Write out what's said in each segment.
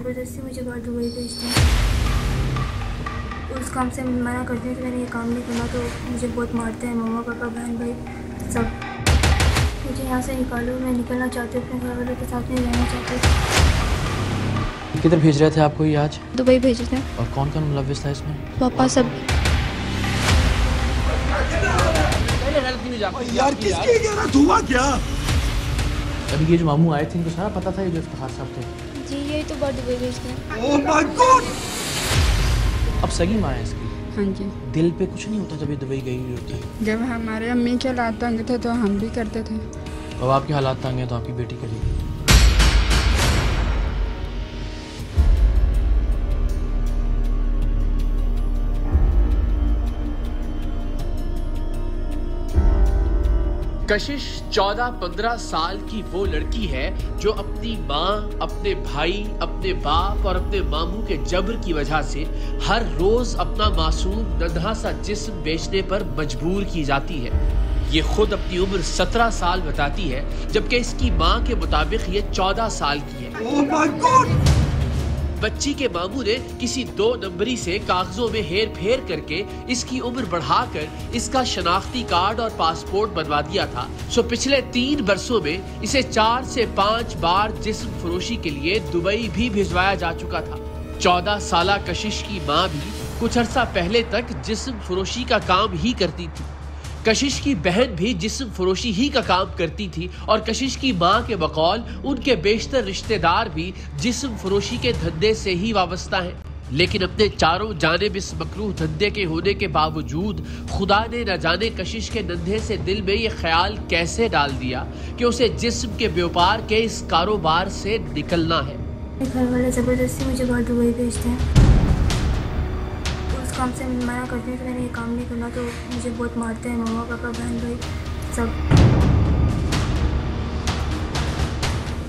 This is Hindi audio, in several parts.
ज़बरदस्ती मुझे बाहर दुबई भेजते हैं। उस काम से मना करते हैं कि मैंने ये काम नहीं करना, तो मुझे बहुत मारते हैं, मम्मा पापा बहन भाई सब। मुझे यहाँ से निकालो, मैं निकलना चाहती हूँ, अपने घर वालों के साथ नहीं रहना चाहती। किधर भेज रहे थे आपको ये आज? दुबई भेज रहे थे। और कौन कौन मुलव्विस था इसमें? पापा सब। यार किसके हुआ क्या? अभी ये जो मामू आए थे इनको सारा पता था ये जो इफ्तिखार साहब थे? जी यही तो बात दुबई भेजते हैं। Oh my God! अब सगी माँ है इसकी। हाँ जी। दिल पे कुछ नहीं होता जब ये दुबई गई हुई होती है? जब हमारे अम्मी के हालात तंग थे तो हम भी करते थे। अब आपके हालात तंग हैं तो आपकी बेटी करेगी। कशिश 14-15 साल की वो लड़की है जो अपनी माँ, अपने भाई, अपने बाप और अपने मामू के जबर की वजह से हर रोज अपना मासूम नन्हा सा जिस्म बेचने पर मजबूर की जाती है। ये खुद अपनी उम्र 17 साल बताती है, जबकि इसकी माँ के मुताबिक ये 14 साल की है। Oh my God! बच्ची के मामू ने किसी 2 नंबरी से कागजों में हेर फेर करके इसकी उम्र बढ़ाकर इसका शनाख्ती कार्ड और पासपोर्ट बनवा दिया था। सो पिछले 3 बरसों में इसे 4 से 5 बार जिस्म फरोशी के लिए दुबई भी भिजवाया जा चुका था। 14 साला कशिश की माँ भी कुछ अरसा पहले तक जिस्म फरोशी का काम ही करती थी। कशिश की बहन भी जिस्म फरोशी ही का काम करती थी और कशिश की मां के बकौल उनके बेशतर रिश्तेदार भी जिस्म फरोशी के धंधे से ही वाबस्ता हैं। लेकिन अपने चारों जानिब इस मकरूह धंधे के होने के बावजूद खुदा ने न जाने कशिश के नन्हे से दिल में ये ख्याल कैसे डाल दिया कि उसे जिस्म के व्यापार के इस कारोबार से निकलना है। घर वाले ज़बरदस्ती मुझे बाहर दुबई भेजते हैं। काम से मना करते हैं कि मैंने ये काम नहीं करना, तो मुझे बहुत मारते हैं, मम्मा पापा बहन भाई सब।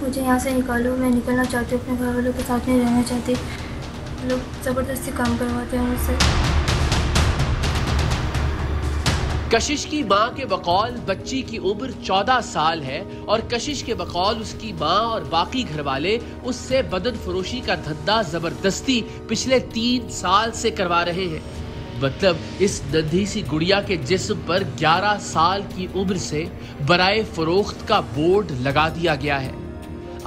मुझे यहाँ से निकालो, मैं निकलना चाहती हूँ, अपने घर वालों के साथ नहीं रहना चाहती। लोग ज़बरदस्ती काम करवाते हैं मुझसे। कशिश की मां के बकौल बच्ची की उम्र 14 साल है और कशिश के बकौल उसकी मां और बाकी घर वाले उससे बदन फरोशी का धंधा जबरदस्ती पिछले 3 साल से करवा रहे हैं। मतलब इस नन्ही सी गुड़िया के जिस्म पर 11 साल की उम्र से बराए फरोख्त का बोर्ड लगा दिया गया है।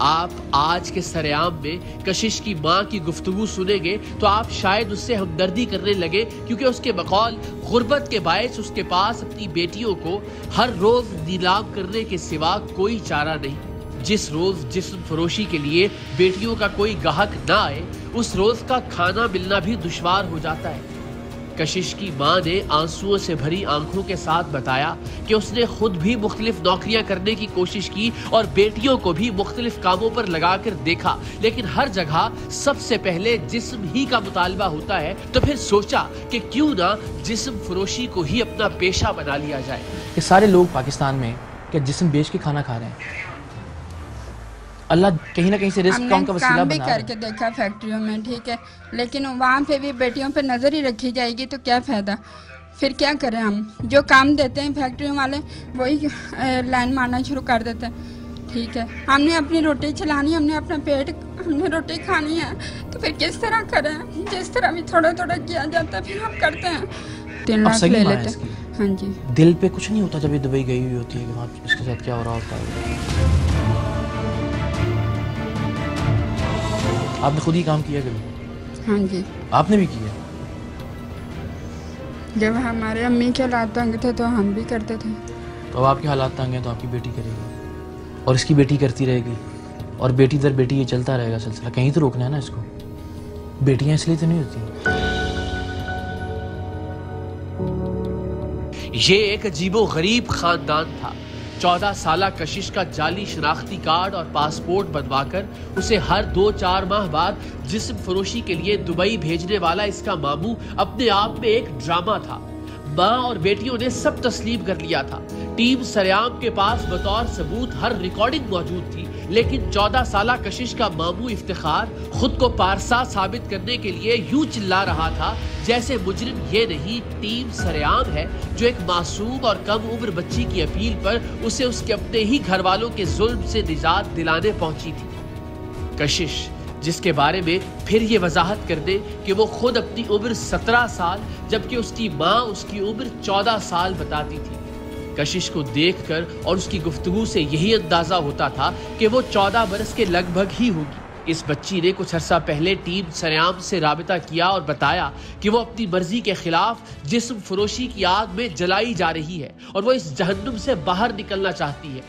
आप आज के सरेआम में कशिश की माँ की गुफ्तगू सुनेंगे तो आप शायद उससे हमदर्दी करने लगे, क्योंकि उसके बकौल गुर्बत के बायस उसके पास अपनी बेटियों को हर रोज नीलाम करने के सिवा कोई चारा नहीं। जिस रोज जिस्म फरोशी के लिए बेटियों का कोई गाहक ना आए, उस रोज का खाना मिलना भी दुश्वार हो जाता है। कशिश की माँ ने आंसुओं से भरी आंखों के साथ बताया कि उसने खुद भी मुख्तलिफ नौकरियां करने की कोशिश की और बेटियों को भी मुख्तलिफ कामों पर लगाकर देखा, लेकिन हर जगह सबसे पहले जिस्म ही का मुतालबा होता है। तो फिर सोचा कि क्यों ना जिस्म फरोशी को ही अपना पेशा बना लिया जाए। ये सारे लोग पाकिस्तान में क्या जिस्म बेच के खाना खा रहे हैं? अल्लाह कहीं ना कहीं से रिस्क का उनका वसीला बना रहा है। करके देखा फैक्ट्रियों में, ठीक है, लेकिन वहाँ पे भी बेटियों पे नज़र ही रखी जाएगी तो क्या फ़ायदा। फिर क्या करें, हम जो काम देते हैं फैक्ट्रियों वाले वही लाइन मारना शुरू कर देते हैं। ठीक है, हमने अपनी रोटी चलानी, हमने अपना पेट, हमने रोटी खानी है, तो फिर किस तरह करें? जिस तरह भी थोड़ा थोड़ा किया जाता है फिर हम करते हैं। 3 लाख ले लेते हैं। हाँ जी। दिल पे कुछ नहीं होता जब ये दुबई गई हुई होती है कि वहाँ इसके साथ क्या हो रहा होता है? आपने खुद ही काम किया कभी? हाँ जी। आपने भी किया? जब हमारे अम्मी के हालात तंग थे तो हम भी करते थे। तो अब आपके हालात तंग हैं तो आपकी बेटी करेगी और इसकी बेटी करती रहेगी और बेटी दर बेटी ये चलता रहेगा सिलसिला। कहीं तो रोकना है ना इसको। बेटियां इसलिए तो नहीं होती। ये एक अजीबो गरीब खानदान था। 14 साला कशिश का जाली शनाख्ती कार्ड और पासपोर्ट बनवाकर उसे हर 2-4 माह बाद जिस्म फरोशी के लिए दुबई भेजने वाला इसका मामू अपने आप में एक ड्रामा था। माँ और बेटियों ने सब तस्लीम कर लिया था। टीम सरेआम के पास बतौर सबूत हर रिकॉर्डिंग मौजूद थी, लेकिन 14 साला कशिश का मामू इफ्तिखार खुद को पारसा साबित करने के लिए यूं चिल्ला रहा था जैसे मुजरिम ये नहीं, टीम सरेआम है जो एक मासूम और कम उम्र बच्ची की अपील पर उसे उसके अपने ही घर वालों के जुल्म से निजात दिलाने पहुंची थी। कशिश जिसके बारे में फिर ये वजाहत कर दे कि वो खुद अपनी उम्र 17 साल जबकि उसकी माँ उसकी उम्र 14 साल बताती थी। कशिश को देखकर और उसकी गुफ्तगू से यही अंदाजा होता था कि वो 14 बरस के लगभग ही होगी। इस बच्ची ने कुछ अर्सा पहले टीम सरेआम से राबिता किया और बताया कि वो अपनी मर्जी के खिलाफ जिस्म फरोशी की आग में जलाई जा रही है और वो इस जहन्नुम से बाहर निकलना चाहती है।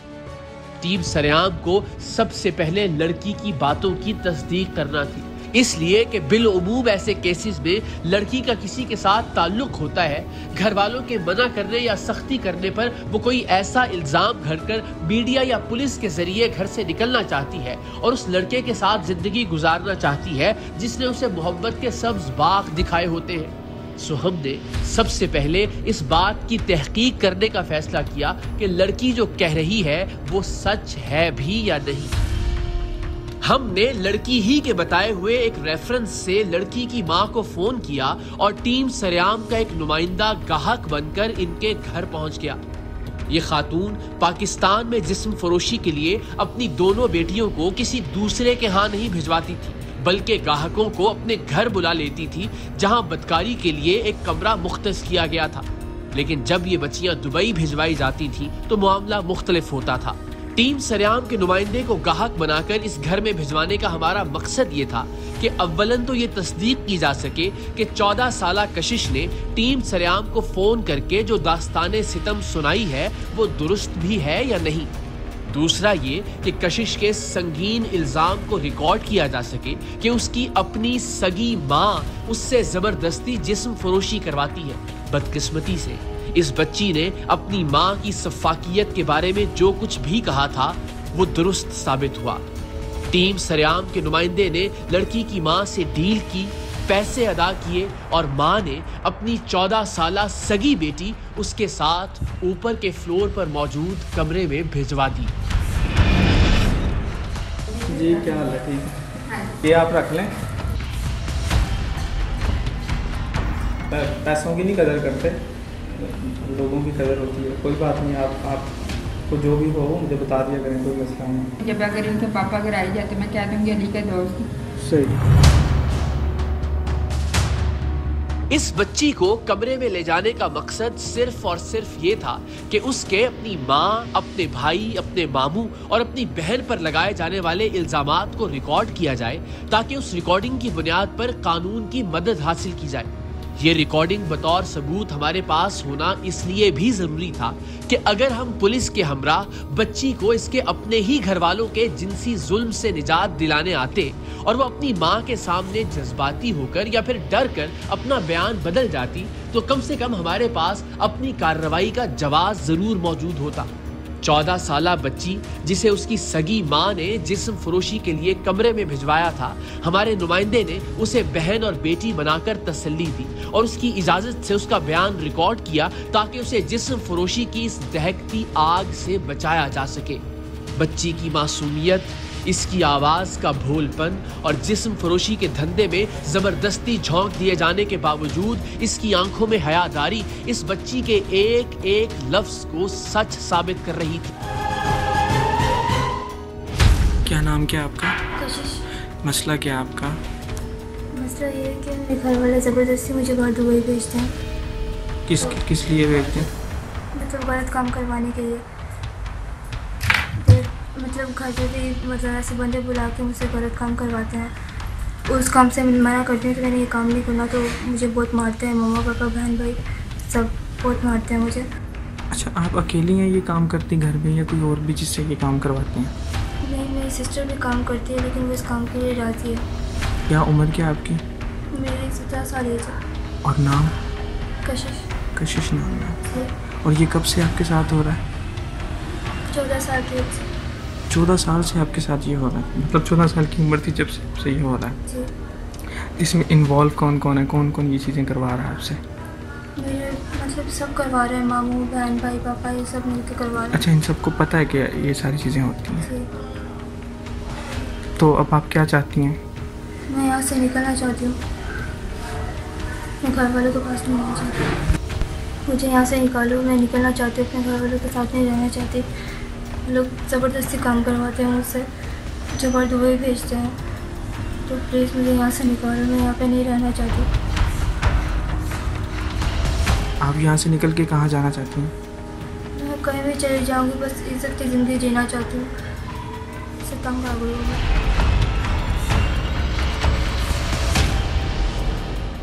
टीम सरेआम को सबसे पहले लड़की की बातों की तस्दीक करना थी, इसलिए कि बिलउमूम ऐसे केसेस में लड़की का किसी के साथ ताल्लुक होता है, घर वालों के मना करने या सख्ती करने पर वो कोई ऐसा इल्जाम घड़कर मीडिया या पुलिस के जरिए घर से निकलना चाहती है और उस लड़के के साथ जिंदगी गुजारना चाहती है जिसने उसे मोहब्बत के सब्ज बाग दिखाए होते हैं। सो हमने सबसे पहले इस बात की तहकीक करने का फैसला किया कि लड़की जो कह रही है वो सच है भी या नहीं। हमने लड़की ही के बताए हुए एक रेफरेंस से लड़की की मां को फोन किया और टीम सरेआम का एक नुमाइंदा गाहक बनकर इनके घर पहुंच गया। ये खातून पाकिस्तान में जिस्म फरोशी के लिए अपनी दोनों बेटियों को किसी दूसरे के यहाँ नहीं भिजवाती थी, बल्कि ग्राहकों को अपने घर बुला लेती थी जहां बदकारी के लिए एक कमरा मुख्तस किया गया था। लेकिन जब ये बच्चियां दुबई भिजवाई जाती थी तो मामला मुख्तलिफ होता था। टीम सरेआम के नुमाइंदे को गाहक बनाकर इस घर में भिजवाने का हमारा मकसद ये था कि अव्वलन तो ये तस्दीक की जा सके कि 14 साला कशिश ने टीम सरेआम को फोन करके जो दास्ताने सितम सुनाई है वो दुरुस्त भी है या नहीं। दूसरा ये कि कशिश के संगीन इल्जाम को रिकॉर्ड किया जा सके कि उसकी अपनी सगी माँ उससे जबरदस्ती जिस्म फरोशी करवाती है। बदकिस्मती से इस बच्ची ने अपनी माँ की सफाकियत के बारे में जो कुछ भी कहा था वो दुरुस्त साबित हुआ। टीम सरेआम के नुमाइंदे ने लड़की की माँ से डील की, पैसे अदा किए और माँ ने अपनी 14 साला सगी बेटी उसके साथ ऊपर के फ्लोर पर मौजूद कमरे में भिजवा दी। जी क्या हाल है? ठीक है, ये आप रख लें। पैसों की नहीं कदर करते, लोगों की कदर होती है। कोई बात नहीं, आपको जो भी हो मुझे बता दिया करें, कोई मसला नहीं। जब अगर इनके पापा अगर आई जाते मैं कह दूँगी अली के दोस्त। सही। इस बच्ची को कमरे में ले जाने का मकसद सिर्फ और सिर्फ ये था कि उसके अपनी माँ, अपने भाई, अपने मामू और अपनी बहन पर लगाए जाने वाले इल्जामात को रिकॉर्ड किया जाए ताकि उस रिकॉर्डिंग की बुनियाद पर कानून की मदद हासिल की जाए। ये रिकॉर्डिंग बतौर सबूत हमारे पास होना इसलिए भी जरूरी था कि अगर हम पुलिस के हमरा बच्ची को इसके अपने ही घर वालों के जिनसी जुल्म से निजात दिलाने आते और वो अपनी माँ के सामने जज्बाती होकर या फिर डर कर अपना बयान बदल जाती तो कम से कम हमारे पास अपनी कार्रवाई का जवाब जरूर मौजूद होता। 14 साला बच्ची जिसे उसकी सगी माँ ने जिस्म फरोशी के लिए कमरे में भिजवाया था, हमारे नुमाइंदे ने उसे बहन और बेटी बनाकर तसल्ली दी और उसकी इजाजत से उसका बयान रिकॉर्ड किया ताकि उसे जिस्म फरोशी की इस दहकती आग से बचाया जा सके। बच्ची की मासूमियत, इसकी आवाज का भोलपन और जिस्म फरोशी के धंधे में जबरदस्ती झोंक दिए जाने के बावजूद इसकी आंखों में हयादारी इस बच्ची के एक एक लफ्ज को सच साबित कर रही थी। क्या नाम क्या आपका? कशिश। मसला क्या आपका? मसला ये है कि मेरे घर वाले ज़बरदस्ती मुझे बाहर दुबई भेजते हैं। किस लिए भेजते हैं? मतलब गलत काम करवाने के लिए। मतलब घर पे भी मतलब ऐसे बंदे बुला के मुझसे गलत काम करवाते हैं। उस काम से मना करती हूँ तो मैंने ये काम नहीं करना तो मुझे बहुत मारते हैं। मम्मा पापा बहन भाई सब बहुत मारते हैं मुझे। अच्छा, आप अकेली हैं ये काम करती घर में या कोई और भी जिससे ये काम करवाते हैं? नहीं, मेरी सिस्टर भी काम करती है लेकिन वो इस काम के लिए जाती है। क्या उम्र क्या आपकी? मेरी 17 साल एज है। और नाम? कशिश। कशिश नाम है। और ये कब से आपके साथ हो रहा है? 14 साल की एज से। 14 साल से आपके साथ ये हो रहा है? मतलब 14 साल की उम्र थी जब से ये हो रहा है? जी। इसमें इन्वॉल्व कौन कौन है? कौन कौन ये चीज़ें करवा रहा है आपसे? मेरे मतलब सब करवा रहे हैं, मामू बहन भाई पापा ये सब मिलकर करवा रहे हैं। अच्छा, इन सबको पता है कि ये सारी चीज़ें होती हैं? जी। तो अब आप क्या चाहती हैं? मैं यहाँ से निकलना चाहती हूँ, मैं घर वालों के पास नहीं रहना चाहती। मुझे यहाँ से निकालो, मैं निकलना चाहती हूँ, अपने घर वालों के साथ नहीं रहना चाहती। लोग ज़बरदस्ती काम करवाते हैं मुझसे, जो बाहर दुबई भेजते हैं। तो प्लीज़ मुझे यहाँ से निकालो, मैं यहाँ पे नहीं रहना चाहती। आप यहाँ से निकल के कहाँ जाना चाहती हैं? मैं कहीं भी चली जाऊँगी, बस इज्जत की ज़िंदगी जीना चाहती हूँ। इससे तंग आ गई हूँ मैं।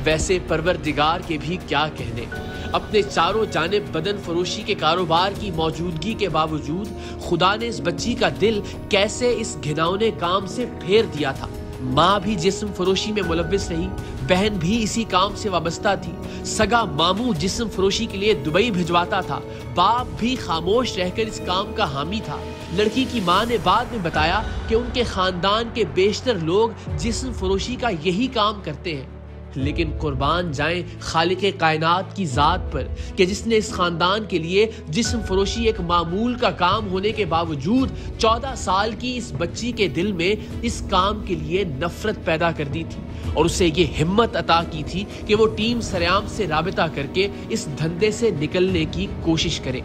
वैसे परवरदिगार के भी क्या कहने, अपने चारों जानिब बदन फरोशी के कारोबार की मौजूदगी के बावजूद खुदा ने इस बच्ची का दिल कैसे इस घिनौने काम से फेर दिया था। माँ भी जिस्म फरोशी में मुलव्विस रही, बहन भी इसी काम से वाबस्ता थी, सगा मामू जिस्म फरोशी के लिए दुबई भिजवाता था, बाप भी खामोश रहकर इस काम का हामी था। लड़की की माँ ने बाद में बताया कि उनके खानदान के बेशतर लोग जिस्म फरोशी का यही काम करते हैं, लेकिन कुर्बान जाएं खालिके कायनात की जात पर कि जिसने इस खानदान के लिए जिस्म फरोशी एक मामूल का काम होने के बावजूद 14 साल की इस बच्ची के दिल में इस काम के लिए नफरत पैदा कर दी थी और उसे ये हिम्मत अता की थी कि वो टीम सरेआम से राबिता करके इस धंधे से निकलने की कोशिश करे।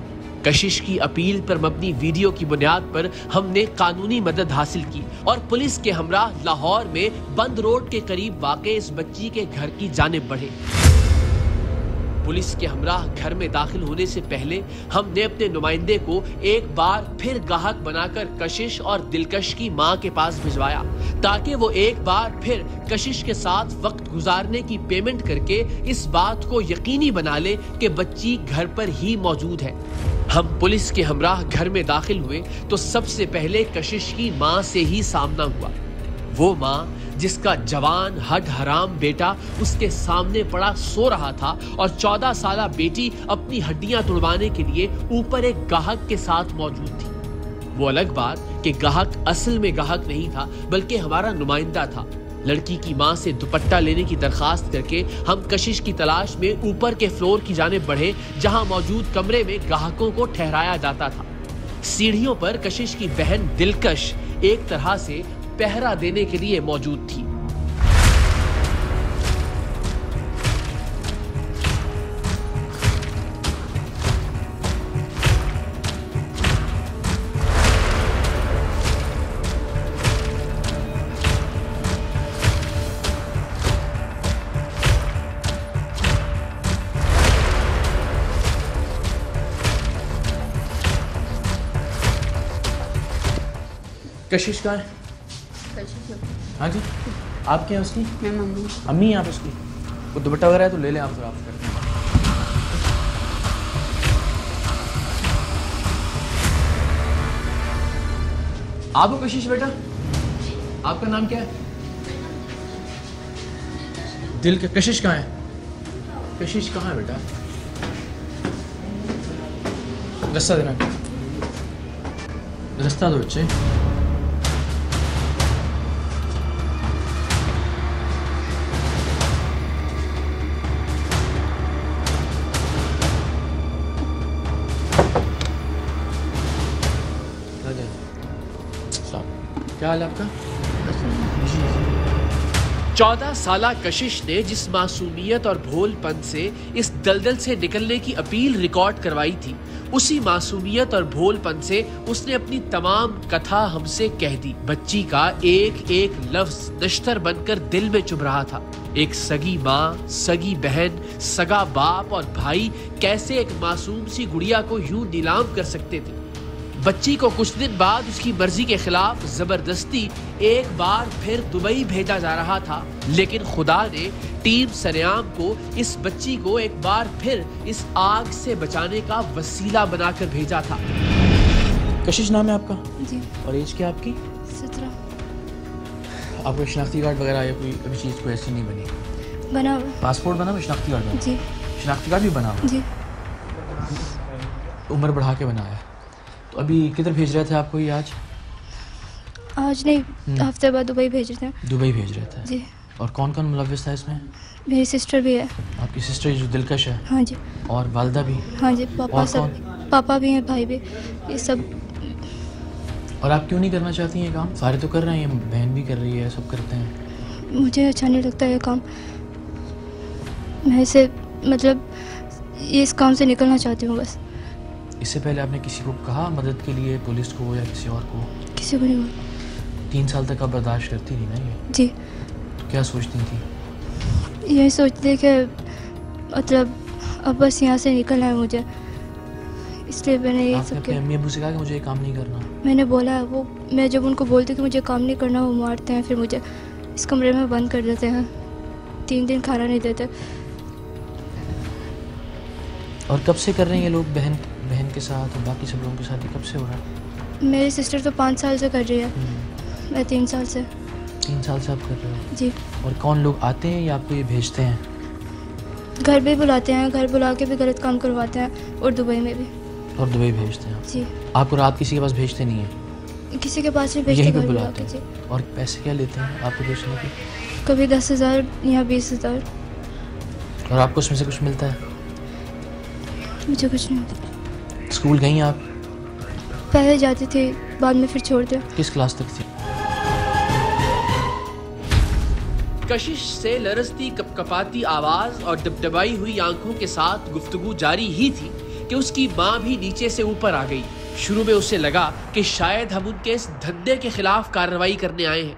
कशिश की अपील पर मबनी वीडियो की बुनियाद पर हमने कानूनी मदद हासिल की और पुलिस के हमराह लाहौर में बंद रोड के करीब वाक़े इस बच्ची के घर की जानिब बढ़े। पुलिस के हमराह घर में दाखिल होने से पहले हमने अपने नुमाइंदे को एक बार फिर गाहक बनाकर कशिश और दिलकश की मां के पास भिजवाया ताकि वो एक बार फिर कशिश के साथ वक्त गुजारने की पेमेंट करके इस बात को यकीनी बना ले कि बच्ची घर पर ही मौजूद है। हम पुलिस के हमराह घर में दाखिल हुए तो सबसे पहले कशिश की मां से ही सामना हुआ। वो मां जिसका जवान हड हराम बेटा उसके सामने पड़ा सो रहा था और 14 साला बेटी अपनी हड्डियां तुड़वाने के लिए ऊपर एक गाहक के साथ मौजूद थी। वो अलग बात कि गाहक असल में गाहक नहीं था बल्कि हमारा नुमाइंदा था। लड़की की मां से दुपट्टा लेने की दरखास्त करके हम कशिश की तलाश में ऊपर के फ्लोर की जानिब बढ़े जहां मौजूद कमरे में ग्राहकों को ठहराया जाता था। सीढ़ियों पर कशिश की बहन दिलकश एक तरह से पहरा देने के लिए मौजूद थी। कशिश कहाँ है? हाँ जी, आप क्या है उसकी? मैं मम्मी। अम्मी आप उसकी? वो दुपट्टा वगैरह है तो ले लें आप, फिर आप करते हैं। आप हो कशिश बेटा? आपका नाम क्या है? दिल के कशिश कहाँ है? कशिश कहाँ है बेटा? रास्ता देना, रास्ता दो बच्चे। क्या हाल है आपका? 14 साला कशिश ने जिस मासूमियत और भोलपन से इस दलदल से निकलने की अपील रिकॉर्ड करवाई थी, उसी मासूमियत और भोलपन से उसने अपनी तमाम कथा हमसे कह दी। बच्ची का एक एक लफ्ज नश्तर बनकर दिल में चुभ रहा था। एक सगी माँ, सगी बहन, सगा बाप और भाई कैसे एक मासूम सी गुड़िया को यूं नीलाम कर सकते थे। बच्ची को कुछ दिन बाद उसकी मर्जी के खिलाफ जबरदस्ती एक बार फिर दुबई भेजा जा रहा था, लेकिन खुदा ने टीम सरेआम को इस बच्ची को एक बार फिर इस आग से बचाने का वसीला बनाकर भेजा था। कशिश नाम है आपका? जी। और एज क्या आपकी? 17। आपका शनाख्ती कार्ड वगैरह या कोई अभी चीज़ कोई ऐसी नहीं बनी? बना हुआ। पासपोर्ट बना हुआ, शनाख्ती कार्ड बना? जी। शनाख्ती कार्ड भी बना हुआ? जी। उम्र बढ़ा के बनाया। तो अभी किधर भेज रहे थे आपको ये आज? आज नहीं, हफ्ते बाद दुबई भेज रहे थे। दुबई भेज रहे थे? जी। और कौन कौन मुलव्विस था इसमें? मेरी सिस्टर भी है। आपकी सिस्टर जो दिलकश है? हाँ जी। और वालदा भी? हाँ जी। पापा और सब, पापा भी हैं, भाई भी, ये सब। और आप क्यों नहीं करना चाहती हैं काम? सारे तो कर रहे हैं, बहन भी कर रही है, सब करते हैं। मुझे अच्छा नहीं लगता ये काम। मैं इसे मतलब ये इस काम से निकलना चाहती हूँ बस। इससे पहले आपने किसी को कहा मदद के लिए, पुलिस को या किसी और को? किसी को नहीं बोला। 3 साल तक आप बर्दाश्त करती रही ना ये? जी। तो क्या सोचती थी? यही सोचते कि मतलब अब बस यहाँ से निकलना है मुझे, इसलिए मैंने ये आपने सब अपने किया। अम्मी अबू से कहा कि मुझे ये काम नहीं करना? मैंने बोला, वो मैं जब उनको बोलती कि मुझे काम नहीं करना, वो मारते हैं, फिर मुझे इस कमरे में बंद कर देते हैं, 3 दिन खाना नहीं देते। और कब से कर रहे हैं ये लोग बहन के साथ और बाकी सब लोगों के साथ? ये कब से हो रहा है? मेरी सिस्टर तो 5 साल से कर रही है, मैं 3 साल से। 3 साल से आप कर रहे हो? जी। और कौन लोग आते हैं या आपको ये भेजते हैं? घर भी बुलाते हैं, घर बुला के भी गलत काम करवाते हैं, और दुबई में भी। और दुबई भेजते हैं? जी। आपको रात किसी के पास भेजते नहीं है? किसी के पास नहीं भेजते, यहीं पे घर बुला बुलाते के। जी। हैं? और पैसे क्या लेते हैं आपको भेजने के? कभी 10,000 या 20,000। और आपको उसमें से कुछ मिलता है? मुझे कुछ नहीं मिलता। स्कूल गई आप? पहले जाती थी, बाद में फिर छोड़ दिया। किस क्लास तक थी? कशिश से लरजती कपकपाती आवाज और दबदबाई हुई आंखों के साथ गुफ्तगू जारी ही थी कि उसकी माँ भी नीचे से ऊपर आ गई। शुरू में उसे लगा कि शायद हम उनके इस धंधे के खिलाफ कार्रवाई करने आए हैं,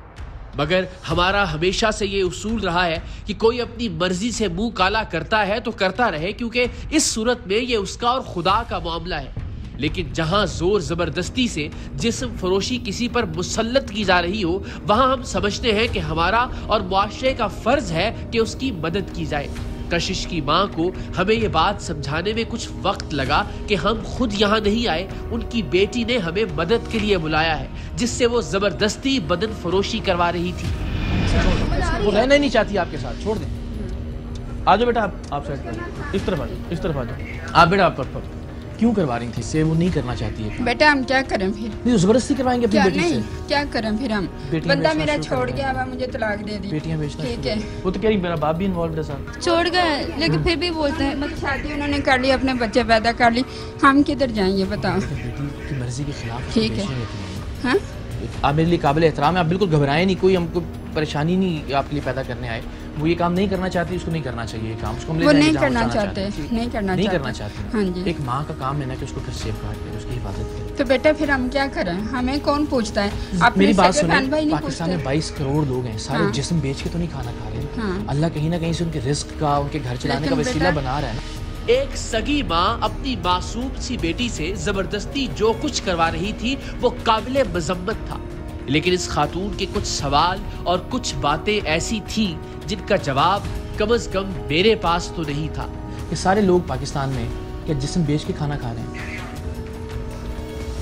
मगर हमारा हमेशा से ये उसूल रहा है कि कोई अपनी मर्जी से मुंह काला करता है तो करता रहे, क्योंकि इस सूरत में ये उसका और खुदा का मामला है। लेकिन जहां जोर जबरदस्ती से जिस्म फरोशी किसी पर मुसल्लत की जा रही हो, वहां हम समझते हैं कि हमारा और मुआशरे का फर्ज है कि उसकी मदद की जाए। कशिश की माँ को हमें ये बात समझाने में कुछ वक्त लगा कि हम खुद यहाँ नहीं आए, उनकी बेटी ने हमें मदद के लिए बुलाया है, जिससे वो जबरदस्ती बदन फरोशी करवा रही थी। वो रहना ही नहीं चाहती आपके साथ, छोड़ दें। आ जाओ बेटा, आप साइड पर, इस तरफ आ जाओ, इस तरफ आ जाओ। आप बेटा, आप क्यों करवा रही थी इससे? वो नहीं करना चाहती है। बेटा हम क्या करें फिर? नहीं, जबरदस्ती करवाएंगे अपनी बेटी से? क्या करें फिर हम? बंदा मेरा छोड़ गया, अब मुझे तलाक दे दी। बेटियां बेचना ठीक है। वो तो कह रही मेरा बाप भी इन्वॉल्व है साथ। छोड़ गए, लेकिन फिर भी बोलते हैं। मतलब शादी उन्होंने कर ली, अपने बच्चे पैदा कर ली, हम किधर जाएंगे बताओ? बेटी की मर्जी के खिलाफ ठीक है। हाँ? आप मेरे लिए काबिल एहतराम है, आप बिल्कुल घबराएं नहीं, कोई हमको परेशानी नहीं आपके लिए पैदा करने आए। वो ये काम नहीं करना चाहती, उसको नहीं करना चाहिए ये काम, उसको हम ले वो जाएंगे नहीं जहाँ करना जाना चाहते, नहीं करना चाहती। हाँ जी। एक माँ का काम है ना कि उसको फिर सेफ गार्ड करे, उसकी हिफाजत करे। तो बेटा फिर हम क्या करें? हमें कौन पूछता है? मेरी बात सगे बहन सुनिए, भाई नहीं पाकिस्तान में पूछते? 22 करोड़ लोग हैं, सारे हाँ। जिस्म बेच के तो नहीं खाना खा रहे। हाँ। अल्लाह कहीं ना कहीं से उनके रिस्क का, उनके घर चलाने का लेकिन वसीला बेटा- बना रहा है ना। एक सगी माँ अपनी मासूम सी बेटी से जबरदस्ती जो कुछ करवा रही थी वो काबिले मजम्मत था, लेकिन इस खातून के कुछ सवाल और कुछ बातें ऐसी थी जिनका जवाब कम से कम मेरे पास तो नहीं था। ये सारे लोग पाकिस्तान में क्या जिस्म बेच के खाना खा रहे हैं?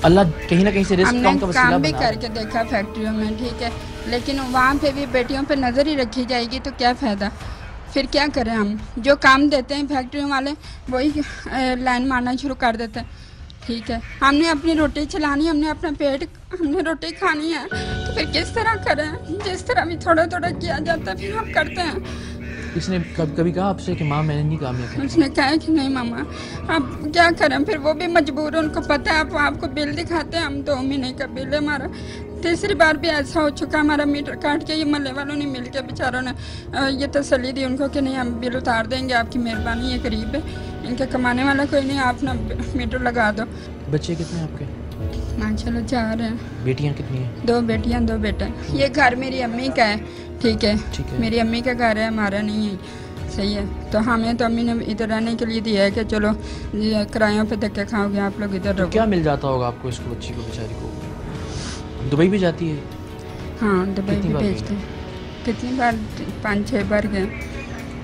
अल्लाह कहीं ना कहीं से रिस्क का हमने उनका वसीला काम भी बना रहा है। करके देखा फैक्ट्रियों में, ठीक है, लेकिन वहाँ पे भी बेटियों पे नज़र ही रखी जाएगी तो क्या फ़ायदा? फिर क्या करें हम? जो काम देते हैं फैक्ट्रियों वाले वही लाइन मारना शुरू कर देते हैं, ठीक है। हमने अपनी रोटी चलानी, हमने अपना पेट, हमने रोटी खानी है, तो फिर किस तरह करें? जिस तरह भी थोड़ा थोड़ा किया जाता है फिर हम करते हैं। इसने कभी कहा आपसे कि माँ मैंने नहीं काम किया? उसने कहा कि नहीं मामा, अब क्या करें? फिर वो भी मजबूर है, उनको पता है आपको बिल दिखाते हैं, हम 2 महीने का बिल है हमारा। तीसरी बार भी ऐसा हो चुका, हमारा मीटर काट के ये मोहल्ले वालों ने मिल के बेचारों ने ये तसल्ली दी उनको कि नहीं हम बिल उतार देंगे, आपकी मेहरबानी, ये गरीब है, इनके कमाने वाला कोई नहीं, आप ना मीटर लगा दो। बच्चे कितने हैं आपके? माशाल्लाह 4 हैं। बेटियाँ कितनी हैं? 2 बेटियां 2 बेटे। ये घर मेरी अम्मी का है, ठीक है, मेरी अम्मी का घर है, हमारा नहीं है, सही है। तो हमें तो अम्मी ने इधर रहने के लिए दिया है कि चलो ये किरायों पे धक्के खाओगे आप लोग, इधर रहो। क्या मिल जाता होगा आपको इसको, बच्ची को, बेचारी को? दुबई भी जाती है? हाँ, दुबई कितनी भी बार भेजते हैं। कितनी बार? 5-6 बार गए।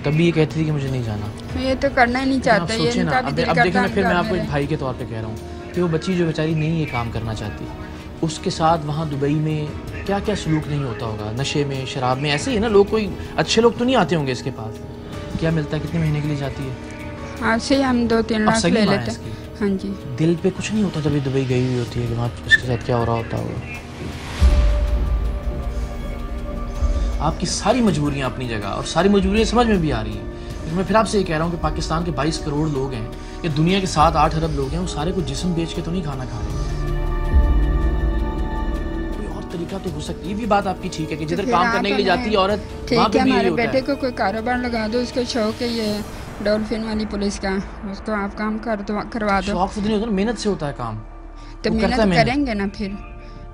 तब भी ये कहती थी कि मुझे नहीं जाना। ये तो करना ही नहीं लेकिन आप चाहते, ये सोचिए ना, इनका भी अब दिल अब देखिए करता ना, है फिर मैं हम आपको घर एक में भाई के तौर पे कह रहा हूँ कि वो बच्ची जो बेचारी नहीं ये काम करना चाहती, उसके साथ वहाँ दुबई में क्या क्या सलूक नहीं होता होगा, नशे में, शराब में। ऐसे ही ना, लोग कोई अच्छे लोग तो नहीं आते होंगे इसके पास। क्या मिलता है? कितने महीने के लिए जाती है? हाँ से हम 2-3 अब लाख सगी ले माँ है लेते इसकी। हैं। हाँ जी। दिल पे कुछ नहीं होता जब ये दुबई गई हुई होती है कि वहाँ उसके साथ क्या हो रहा होता होगा? आपकी सारी मजबूरियाँ अपनी जगह, और सारी मजबूरियाँ समझ में भी आ रही हैं, लेकिन मैं फिर आपसे ये कह रहा हूँ कि पाकिस्तान के 22 करोड़ लोग हैं, या दुनिया के 7-8 अरब लोग हैं, वो सारे को जिस्म बेच के तो नहीं खाना खा रहे। कोई और तरीका तो हो सकता है। ये भी बात आपकी ठीक है कि जिधर काम करने के लिए जाती है औरत, वहाँ ठीक पे है, भी यही हमारे होता बेटे है। को कोई कारोबार लगा दो, उसको शौक है ये डॉल्फिन वाली पुलिस का, उसको आप काम करवा दो। शौक से नहीं होता ना, मेहनत से होता है काम। तो वो करता है मेहनत मेहनत। करेंगे ना, फिर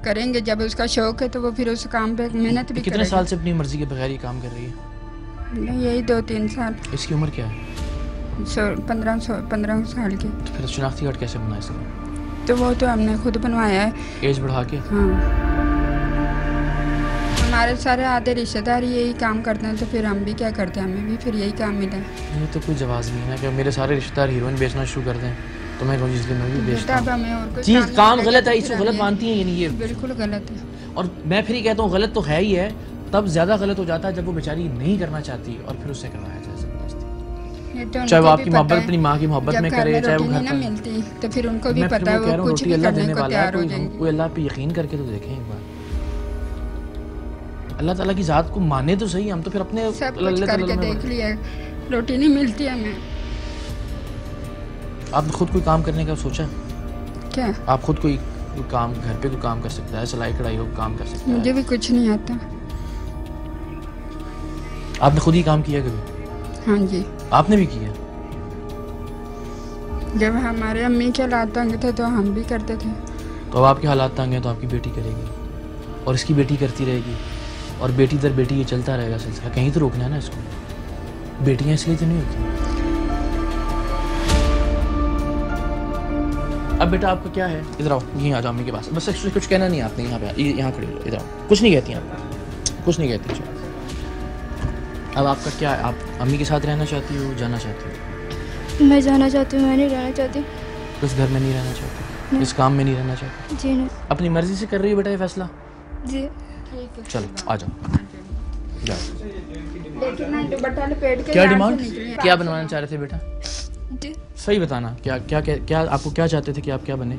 करेंगे। जब उसका शौक है तो वो फिर उस काम पे मेहनत भी कितने साल से अपनी मर्जी के बगैर ये काम कर रही है? यही 2-3 साल। इसकी उम्र क्या है? 15 साल की। तो फिर शनाख्ती कार्ड कैसे बना इसका? तो वो तो हमने खुद बनवाया है, एज बढ़ा के। हाँ, हमारे सारे आधे रिश्तेदार यही काम करते हैं, तो फिर हम भी क्या करते हैं, हमें भी फिर यही काम मिला। ये तो कोई जवाब नहीं है कि मेरे सारे रिश्तेदार हीरोइन बेचना शुरू कर दें तो मैं कहूँ इसलिए मैं भी बेचता हूँ। चीज़ काम गलत है, इसको गलत मानती हैं? यानी ये बिल्कुल गलत है। और मैं फिर ये कहता हूँ गलत तो है ही है, तब ज़्यादा गलत हो जाता है जब वो बेचारी नहीं करना चाहती और फिर उससे करवाया जाए ज़बरदस्ती। चाहे वो आपकी मोहब्बत अपनी माँ की मोहब्बत में करे, चाहे वो घर पर मिलती, तो फिर उनको भी पता है वो कुछ भी करने को तैयार हो जाएंगे। कोई अल्लाह पे यकीन करके तो देखें एक बार, अल्लाह ताला की ज़ात को माने तो सही। हम तो फिर अपने सब कुछ करके देख लिया, रोटी नहीं मिलती हमें। आपने खुद कोई काम करने का सोचा? क्या आप खुद कोई काम घर पे कोई काम कर सकता है, सिलाई कढ़ाई हो काम कर सकता है? मुझे भी कुछ नहीं आता। आपने खुद ही काम किया कभी? हाँ जी, आपने भी किया? जब हमारे अम्मी के हालात तंग थे तो हम भी करते थे। तो अब आपके हालात तंग हैं तो आपकी बेटी करेगी और इसकी बेटी करती रहेगी और बेटी दर बेटी ये चलता रहेगा सिलसिला। कहीं तो रोकना है ना इसको। बेटियां इसलिए तो नहीं होती। अब बेटा आपका क्या है? इधर आओ, यहीं आ जाओ अम्मी के पास। बस एक्चुअली कुछ कहना नहीं आपने, यहाँ पे यहाँ खड़ी हो, इधर आओ। कुछ नहीं कहती आप, कुछ नहीं कहती। अब आपका क्या है? आप अम्मी के साथ रहना चाहती हो, जाना चाहती हो? मैं जाना चाहती हूँ, मैं नहीं रहना चाहती। इस घर में नहीं रहना चाहती? इस काम में नहीं रहना चाहती? जी नहीं। अपनी मर्जी से कर रही हो बेटा ये फैसला? जी। चलो आ जाओ, जाओ। क्या क्या डिमांड, क्या बनवाना चाह रहे थे बेटा? जी। सही बताना, क्या क्या क्या, क्या आपको क्या चाहते थे कि आप क्या बने?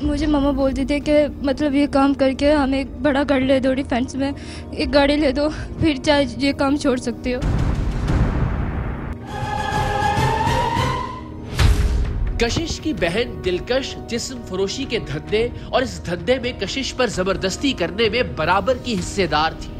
मुझे मम्मा बोलती थी कि मतलब ये काम करके हमें एक बड़ा घर ले दो, डिफेंस में एक गाड़ी ले दो, फिर चाहे ये काम छोड़ सकते हो। कशिश की बहन दिलकश जिस्म फरोशी के धंधे और इस धंधे में कशिश पर जबरदस्ती करने में बराबर की हिस्सेदार थी।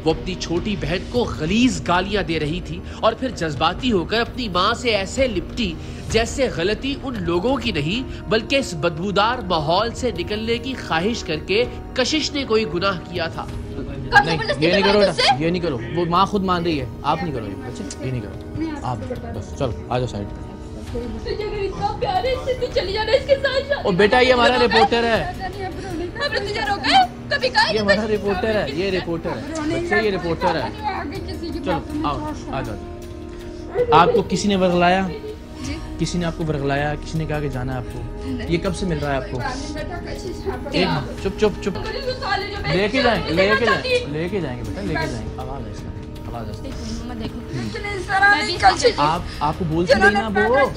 वो अपनी छोटी बहन को गलीज गालियां दे रही थी और फिर जज्बाती होकर अपनी माँ से ऐसे लिपटी जैसे गलती उन लोगों की नहीं बल्कि इस बदबूदार माहौल से निकलने की ख्वाहिश करके कशिश ने कोई गुनाह किया था। नहीं, ये नहीं करो बेटा, ये नहीं करो। वो माँ खुद मान रही है, आप नहीं करो ये नहीं करो आप। बस चलो आ जाओ साइड। इतना प्यार है इससे, तू चली जाना इसके साथ। ओ बेटा ये हमारा रिपोर्टर है, तुझे रोका कभी कहा? ये हमारा रिपोर्टर है, ये रिपोर्टर है बच्चे, ये रिपोर्टर है। चलो आओ आ जाओ। आपको किसी ने वर्गलाया? किसी ने आपको वर्गलाया? किसी ने कहा कि जाना है आपको? ये कब से मिल रहा है आपको? एक चुप चुप चुप, लेके जाएंगे लेके जाएंगे लेके जाएंगे बेटा, लेके जाएंगे। आवाज है इसका, आवाज है। आपको बोलती रही ना वो,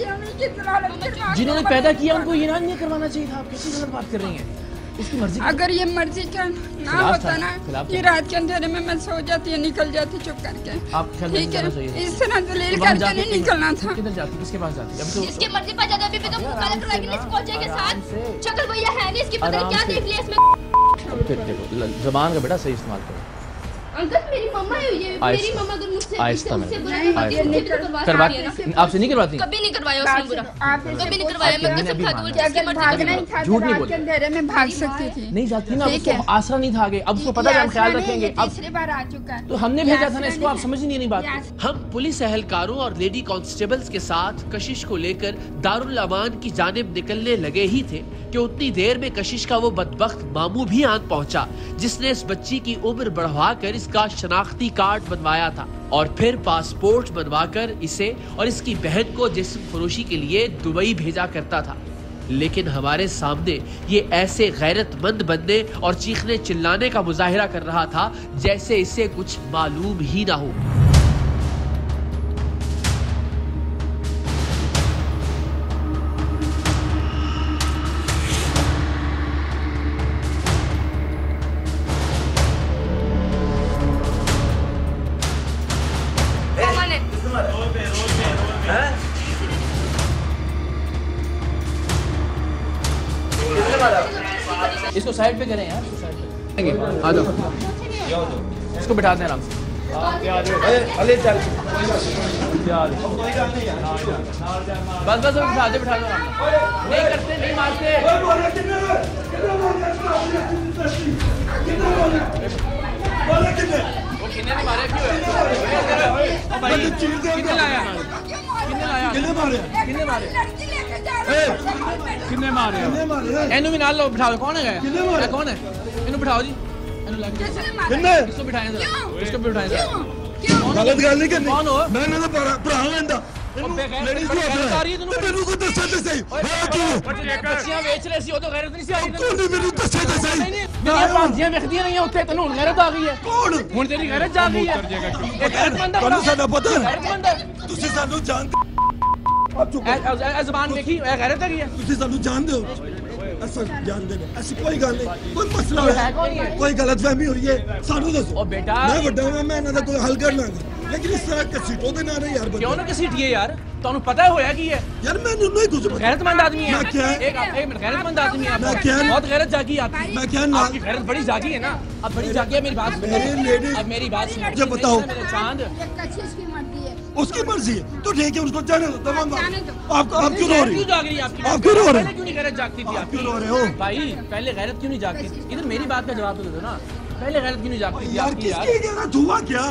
जिन्होंने पैदा किया उनको ये नहीं करवाना चाहिए था। आप कैसी गलत बात कर रही हैं? उसकी मर्जी। अगर ये मर्जी का ना होता ना, ये रात के अंधेरे में मैं सो जाती है, निकल जाती चुप करके। आप ठीक है, इस तरह दलील करके नहीं निकलना था। किधर जाती, किसके पास जाती? अभी तो इसकी मर्जी पर जाता, अभी भी तो गलत लगी इस कोचे के साथ। शक्ल भैया है नहीं इसकी, पता नहीं क्या देख लिया इसमें। फिर देखो जबान का बेटा सही इस्तेमाल करो। अंकल मेरी मम्मा है ये, मेरी मम्मा अगर मुझसे आहिस्ता में करवाती, आपसे नहीं करवाती? कभी नहीं करवाया उसने बुरा, कभी नहीं करवाया। मैं कसम खा के बोलती हूँ, अगर भागना ही था झूठ नहीं रात के अंधेरे में भाग सकती थी। नहीं जाती ना, उसको आसरा नहीं था आगे। अब उसको पता है हम ख्याल रखेंगे। अब तीसरी बार आ चुका है तो हमने भेजा था ना इसको, आप समझ नहीं बात। हम पुलिस एहलकारों और लेडी कांस्टेबल्स के साथ कशिश को लेकर दारुल अमान की जानिब निकलने लगे ही थे कि उतनी देर में कशिश का वो बदबख्त मामू भी आन पहुंचा जिसने इस बच्ची की उम्र बढ़वाकर इसका शनाख्ती कार्ड बनवाया था और फिर पासपोर्ट बनवाकर इसे और इसकी बहन को जिस्म फरोशी के लिए दुबई भेजा करता था। लेकिन हमारे सामने ये ऐसे गैरतमंद बनने और चीखने चिल्लाने का मुजाहिरा कर रहा था जैसे इसे कुछ मालूम ही ना हो। इसको साइड पे करें यार, इसको साइड पे आ जाओ, इसको बिठा दें आराम से। बस बस बिठा दे, बिठा दो। नहीं करते, नहीं मारते। चीर दे कितने लाया कितने मारे कितने मारे कितने मारे एनु भी नाल लो बिठाओ कौन है कितने मारे? कौन है एनु बिठाओ जी एनु लग कितने इसको बिठाएं जरा इसको भी बिठाएं जरा गलत गल नहीं करनी कौन हो? मैं ना भरा लेंदा लेडीज को गैरत आ रही है तैਨੂੰ ਮੈਨੂੰ ਕੋ ਦੱਸੇ ਤੇ ਸਹੀ ਹਾਂ ਤੂੰ ਬੱਚੀਆਂ ਵੇਚ ਰਹੇ ਸੀ ਉਦੋਂ ਗੈਰਤ ਨਹੀਂ ਸੀ ਆਈ ਕੌਣ ਨੇ ਮੈਨੂੰ ਦੱਸੇ ਤੇ ਸਹੀ ਮੇਰੀਆਂ ਭਾਂਜੀਆਂ ਵਿਖਦੀਆਂ ਨਹੀਂ ਉੱਥੇ ਤੈਨੂੰ ਹੁਣ ਗੈਰਤ ਆ ਗਈ ਹੈ ਕੌਣ ਹੁਣ ਤੇਰੀ ਗੈਰਤ ਜਾ ਗਈ ਹੈ ਇਹ ਗੈਰਤਮੰਦ ਹੈ ਤੁਹਾਨੂੰ ਸਾਡਾ ਪਤਾ ਹੈ? ਗੈਰਤਮੰਦ ਹੈ ਤੁਸੀਂ ਸਾਨੂੰ ਜਾਣਦੇ ਆਪ ਚੁੱਪ ਇਹ ਜ਼ਬਾਨ ਵੇਖੀ ਇਹ ਗੈਰਤ ਹੈਗੀ ਹੈ ਤੁਸੀਂ ਸਾਨੂੰ ਜਾਣਦੇ ਹੋ ਅਸਾਂ ਜਾਣਦੇ ਨੇ ਐਸੀ ਕੋਈ ਗੱਲ ਨਹੀਂ ਕੋਈ ਮਸਲਾ ਹੈ ਹੋਇਆ ਕੋਈ ਹੈ ਕੋਈ ਗਲਤਫਹਿਮੀ ਹੋਈ ਹੈ ਸਾਨੂੰ ਦੱਸੋ ਉਹ ਬੇਟਾ ਮੈਂ ਵੱਡਾ ਹਾਂ ਮੈਂ ਇਹਨਾਂ ਦਾ ਕੋਈ ਹੱਲ ਕਰ ਲਾਂਗਾ ਲੇਕਿਨ ਇਸ ਤਰ੍ਹਾਂ ਕਸੀਟੋ ਦੇ ਨਾਲ ਯਾਰ ਬੰਦੇ ਕਿਉਂ ਨਾ ਘਸੀਟੀਏ ਯਾਰ ਤੁਹਾਨੂੰ ਪਤਾ ਹੋਇਆ ਕੀ ਹੈ यार मैंने नहीं कुछ बताया गैरतमंद आदमी है मैं क्या है? एक मिनट गैरतमंद आदमी है मैं क्या है? बहुत गैरत जागी आपकी मैं क्या ना आपकी गैरत बड़ी जागी है ना अब बड़ी जागी है मेरी बात सुनो मेरी लेडी अब मेरी बात सुनो मुझे बताओ। मेरे चांद ये कशिश की मर्जी है। उसकी मर्जी है तो ठीक है उसको जाने दो तमाम जाने दो। आप क्यों रो रही क्यों जाग रही है आपकी आप क्यों रो रहे पहले क्यों नहीं गैरत जागती थी आप आपकी क्यों रो रहे हो भाई पहले गैरत क्यों नहीं जागती थी इधर मेरी बात का जवाब तो दे दो ना पहले गैरत क्यों नहीं जागती थी यार आपकी किसकी गलत हुआ क्या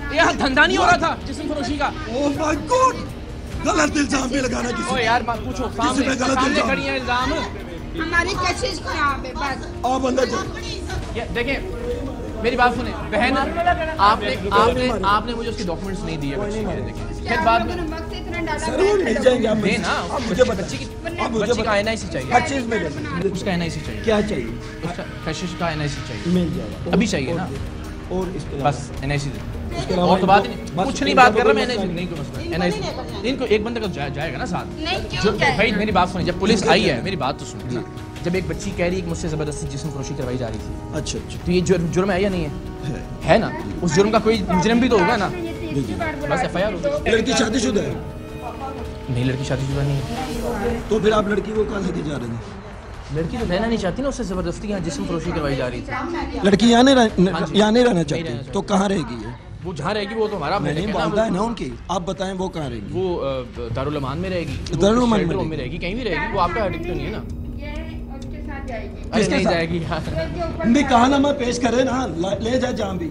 यहाँ धंधा नहीं हो रहा था जिस्म फरोशी का ओह माय गॉड गलत इल्जाम भी लगाना ओ किसी यार बात पूछो सामने पे गलत सामने इल्जाम। खड़ी है इल्जाम हमारी कशिश को यहाँ पे बस आप अंदर जाओ ये देखें मेरी बात सुने बहन आपने आपने आपने मुझे उसके डॉक्यूमेंट्स नहीं दिए बच्ची के देखिए फिर बाद में वक्त इतना डाला सर वो मिल जाएंगे आप दे ना मुझे बता बच्ची की आप मुझे बच्ची का बता एनआईसी चाहिए हर चीज में दे उसका एनआईसी चाहिए क्या चाहिए उसका कशिश का एनआईसी चाहिए मिल जाएगा अभी चाहिए ना और इसके बस एनआईसी दे उसके अलावा और तो बात ही नहीं बस कुछ नहीं इनका बात तो कर रहा कोई मैं मसला एनआईसी नहीं कोई मसला एनआईसी इनको एक बंदे का जाएगा ना साथ नहीं जो क्यों भाई जाएगा? मेरी बात सुनिए जब पुलिस आई है मेरी बात तो सुनिए ना जब एक बच्ची कह रही है कि मुझसे जबरदस्ती जिस्म फरोशी करवाई जा रही थी अच्छा अच्छा तो ये जुर्म है या नहीं है है ना उस जुर्म का कोई मुजरिम भी तो होगा ना बस एफआईआर होगी लड़की शादीशुदा है नहीं लड़की शादीशुदा नहीं है तो फिर आप लड़की को कहाँ लेके जा रहे हैं लड़की तो रहना नहीं चाहती ना उससे जबरदस्ती यहाँ जिस्म फरोशी करवाई जा रही थी लड़की यहाँ हाँ नहीं रहना रहना चाहती तो कहाँ रहेगी ये वो जहाँ रहेगी वो तो हमारा नहीं है ना, मालदा है ना उनकी आप बताएं वो कहाँ रहेगी वो दारुल अमान में रहेगी वो दारुल अमान में शेल्टर होम रहेगी। रहेगी कहीं भी रहेगी वो आपका एडिक्ट तो नहीं है ना ये उसके साथ जाएगी। अरे किसके नहीं साथ? जाएगी यार निकाहनामा पेश करे ना ले जाए जहाँ भी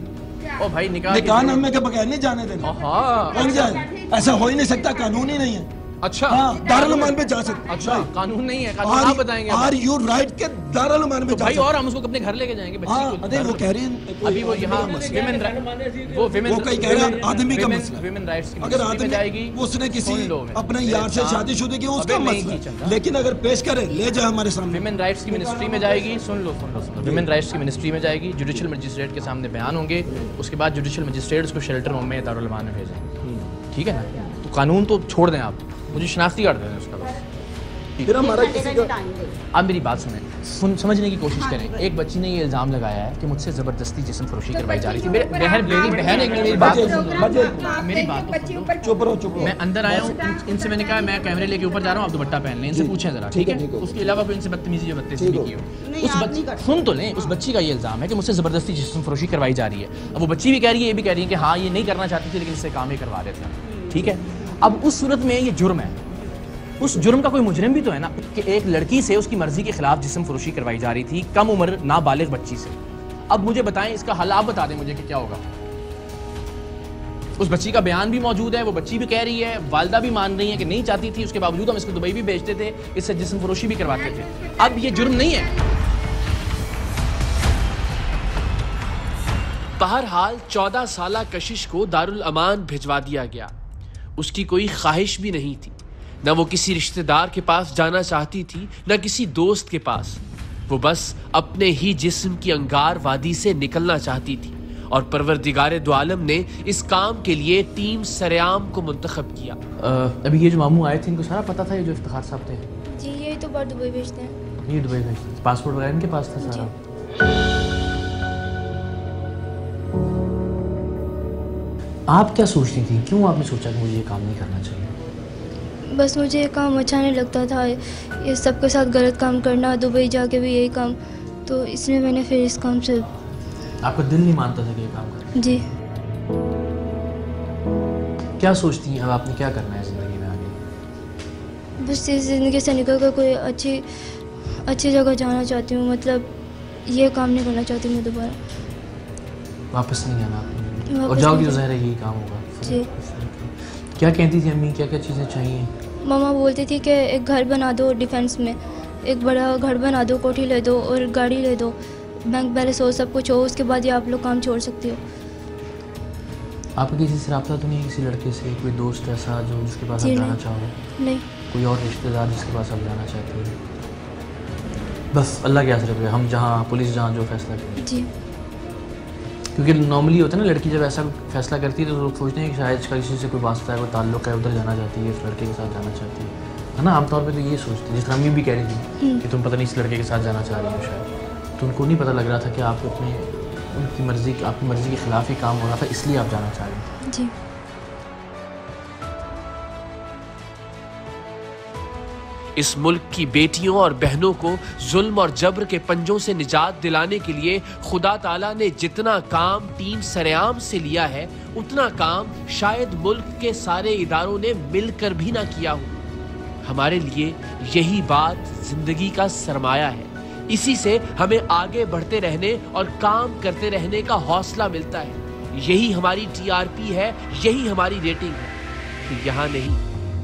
ओ भाई निकाह निकाहनामे के बगैर नहीं जाने देना हाँ कौन जाए ऐसा हो ही नहीं सकता कानून ही नहीं है अच्छा हाँ दारुल अमान में जा सकते अच्छा कानून नहीं है कानून आप बताएंगे आर यू राइट के दारुल अमान में तो जा भाई सकते और हम उसको अपने घर लेके जाएंगे बच्ची हाँ को अरे वो कह रही है अभी वो यहाँ विमेन वो कहीं कह रहा है आदमी का मसला विमेन राइट्स की अगर मिनिस्ट्री में जाएगी आदमी उसने किसी सुन लो मेरी। अपने यार से हाँ। शादीशुदा की उसका अबे नहीं मसला की है। चंदा। लेकिन अगर पेश करे ले जाए हमारे सामने विमेन राइट्स की मिनिस्ट्री में जाएगी सुन लो विमेन राइट्स की मिनिस्ट्री में जाएगी जुडिशियल मजिस्ट्रेट के सामने बयान होंगे उसके बाद जुडिशियल मजिस्ट्रेट उसको शेल्टर होम में दारुल अमान में भेजेंगे ठीक है ना तो कानून तो छोड़ दें आप मुझे शनाख्ती कार्ड दे दें उसका बस फिर हमारा किसी का आप मेरी बात समझने की कोशिश करें एक बच्ची ने ये इल्ज़ाम लगाया है कि मुझसे ज़बरदस्ती जिस्म फरोशी करवाई जा रही थी मेरी बहन एक मेरी बात तो सुन लो। मेरी बात तो सुन लो। चुप रहो मैं अंदर आया हूँ इनसे मैंने कहा मैं कैमरे लेके ऊपर जा रहा हूँ आप दुपट्टा पहन लें इनसे पूछें जरा ठीक है उसके अलावा कोई इनसे बदतमीजी या बदतमीजी की हो उस बच्ची सुन तो लें उस बच्ची का ये इल्ज़ाम है कि मुझसे ज़बरदस्ती जिस्म फरोशी करवाई जा रही है अब वो बच्ची भी कह रही है ये भी कह रही है कि हाँ ये नहीं करना चाहती थी लेकिन इससे काम ही करवा रहे थे ठीक है अब उस सूरत में ये जुर्म है उस जुर्म का कोई मुजरिम भी तो है ना कि एक लड़की से उसकी मर्जी के खिलाफ जिस्म फरोशी करवाई जा रही थी कम उम्र नाबालिग बच्ची से अब मुझे बताएं इसका हल आप बता दें मुझे कि क्या होगा उस बच्ची का बयान भी मौजूद है वो बच्ची भी कह रही है वालिदा भी मान रही है कि नहीं चाहती थी उसके बावजूद हम इसको दुबई भी भेजते थे इससे जिस्म फरोशी भी करवाते थे अब ये जुर्म नहीं है बहरहाल 14 साला कशिश को दारुल अमान भिजवा दिया गया उसकी कोई ख्वाहिश भी नहीं थी न वो किसी रिश्तेदार के पास जाना चाहती थी न किसी दोस्त के पास वो बस अपने ही जिस्म की अंगार वादी से निकलना चाहती थी और परवरदिगारे दो आलम ने इस काम के लिए टीम सरेआम को मुंतखब किया अभी ये जो मामू आए थे इनको सारा पता था ये जो इफ्तिखार साहब थे जी यही तो बार दुबई भेजते हैं ये दुबई भेजते पासपोर्ट वगैरह इनके पास था सारा आप क्या सोचती थी क्यों आपने सोचा कि मुझे ये काम नहीं करना चाहिए बस मुझे ये काम अच्छा नहीं लगता था ये सबके साथ गलत काम करना दुबई जाके भी यही काम तो इसलिए मैंने फिर इस काम से आपका दिल नहीं मानता था कि ये काम करें जी क्या सोचती हैं अब आपने क्या करना है ज़िंदगी में आगे बस इस ज़िंदगी से निकल कर कोई अच्छी जगह जाना चाहती हूँ मतलब ये काम नहीं करना चाहती मैं दोबारा वापस नहीं आना आपने और जाओगी तो ज़ाहिर है यही काम होगा जी। क्या कहती थी अम्मी, क्या क्या चीज़ें चाहिए? मामा बोलती थी कि एक घर बना दो डिफेंस में, एक बड़ा घर बना दो, कोठी ले दो और गाड़ी ले दो, बैंक बैलेंस हो, सब कुछ हो, उसके बाद ही आप लोग काम छोड़ सकती हो। आपका किसी से रब्ता तो नहीं है, किसी लड़के से, कोई दोस्त ऐसा जो जिसके पास आप जी जाना नहीं। चाहो? नहीं। कोई और रिश्तेदार जिसके पास आप जाना चाहते हो? बस अल्लाह के आसरे पे, हम जहाँ पुलिस जहाँ जो फैसला करें। जी। क्योंकि नॉर्मली होता है ना, लड़की जब ऐसा फैसला करती है तो लोग सोचते हैं कि शायद इसका किसी से कोई वास्ता है, कोई ताल्लुक है, उधर जाना चाहती है, इस लड़के के साथ जाना चाहती है ना। आमतौर पे तो ये सोचते हैं, जिस तरह अम्मी भी कह रही थी कि तुम पता नहीं इस लड़के के साथ जाना चाह रही हो शायद, तो उनको नहीं पता लग रहा था कि आप अपने आपकी मर्ज़ी के ख़िलाफ़ ही काम हो रहा था, इसलिए आप जाना चाह रही थी। जी। इस मुल्क की बेटियों और बहनों को जुल्म और जबर के पंजों से निजात दिलाने के लिए खुदा ताला ने जितना काम टीम सरेआम से लिया है, उतना काम शायद मुल्क के सारे इदारों ने मिलकर भी ना किया हो। हमारे लिए यही बात जिंदगी का सरमाया है। इसी से हमें आगे बढ़ते रहने और काम करते रहने का हौसला मिलता है। यही हमारी टीआरपी है, यही हमारी रेटिंग है कि यहाँ नहीं,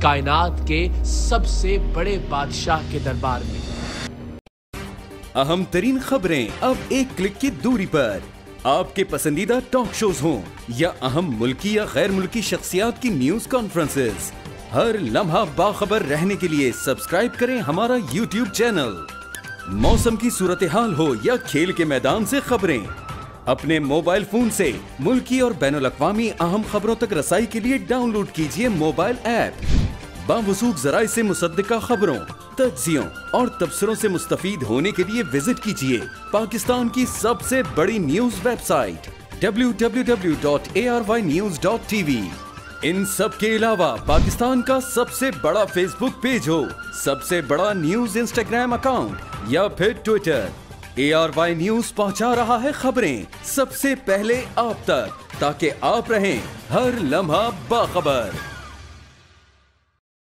कायनात के सबसे बड़े बादशाह के दरबार में। अहम तरीन खबरें अब एक क्लिक की दूरी पर। आपके पसंदीदा टॉक शोज हों या अहम मुल्की या गैर मुल्की शख्सियात की न्यूज कॉन्फ्रेंसेस, हर लम्हा बाखबर रहने के लिए सब्सक्राइब करें हमारा YouTube चैनल। मौसम की सूरत हाल हो या खेल के मैदान से खबरें, अपने मोबाइल फोन से मुल्की और बैनुल अक़वामी अहम खबरों तक रसाई के लिए डाउनलोड कीजिए मोबाइल ऐप। बावसूख ज़राए से मुसद्दिका खबरों, तज्ज़ियों और तबसरों से मुस्तफीद होने के लिए विजिट कीजिए पाकिस्तान की सबसे बड़ी न्यूज वेबसाइट www.arYnews.tv। इन सब के अलावा पाकिस्तान का सबसे बड़ा फेसबुक पेज हो, सबसे बड़ा न्यूज इंस्टाग्राम अकाउंट या फिर ट्विटर, ARY न्यूज पहुंचा रहा है खबरें सबसे पहले आप तक, ताकि आप रहें हर लम्हा बाखबर।